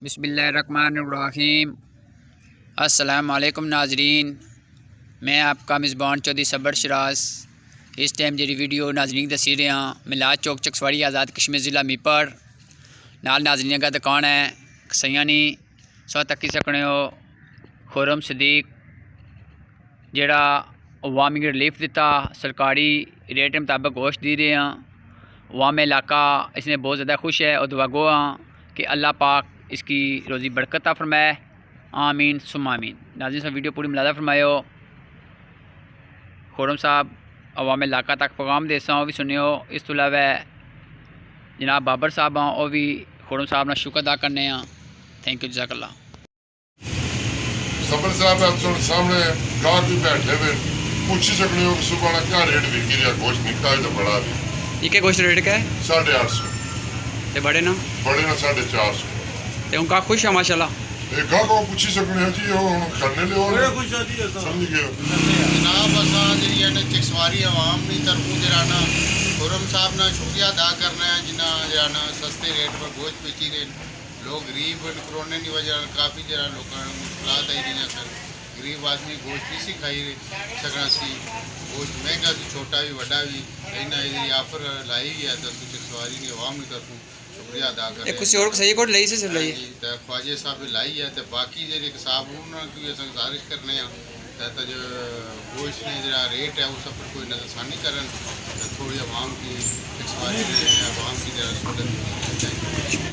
बिस्मिल्लाहिर्रहमानिर्रहीम। अस्सलाम वालेकुम नाजरीन, मैं आपका मेज़बान चौधरी सबर शरास। इस टाइम जी वीडियो नाजरीन दसी रहे हैं मिलाद चौक चकसवाड़ी आज़ाद कश्मीर ज़िला मीपर नाल नाजरीन का दुकान है सयानी सौ तक सकने हो खुरम सदीक जड़ा अवामी रिलीफ दिता सरकारी रेट मुताबिक गोश्त दे रहे हैं। अवाम इलाका इसने बहुत ज़्यादा खुश है और दुआ गो हाँ कि अल्लाह पाक इसकी रोज़ी बरकत फरमाए। आमीन सुम आमीन। नाज़रीन सब वीडियो पूरी मुलादा फरमायो। खुरम साहब अवाम इलाका तक पैगाम देसा वो भी सुनियो। इस तो अलावा जनाब बाबर साहब हाँ वह भी खुरम साहब ना शुक्र अदा करने। थैंक यू जज़ाकल्लाह। सबर साहब सामने गाहक भी बैठे हुए पूछी सकने हो कि सुबह क्या रेट बिकी रहा गोश्त निकला तो बड़ा भी ठीक है। गोश्त रेट क्या है? 850 बड़े ना 450 ते उनका खुश है माशाल्लाह। गाहक को पूछी सकने हो जी वो करने ले समझ गए जनाब असा जी चकसवारी आवाम की तरफों जरा खुरम साहब ना शुक्रिया अदा करना है जिन्हें जरा सस्ते रेट पर गोश्त बेची रहे। लोग गरीब कोरोना की वजह काफ़ी जरा लोगों मुश्किलात आई रही सर। गरीब आदमी गोश्त नहीं सी खाई सकना सी। गोश्त महंगा सी छोटा भी वड्डा भी इन्हें ऑफर लाई है तो चकसवारी की आवाम की तरफों शुक्रिया अदा कर किसी और सही कोट लई से सिर्फ लई तो ख्वाजा साहब लाई है तो बाकी जो साहब उन्होंने गुजारिश करने तो जो गोश्त ने जरा रेट है उस पर कोई नजरसानी करन थोड़ी आवाम की चकसवारी आवाम की जरा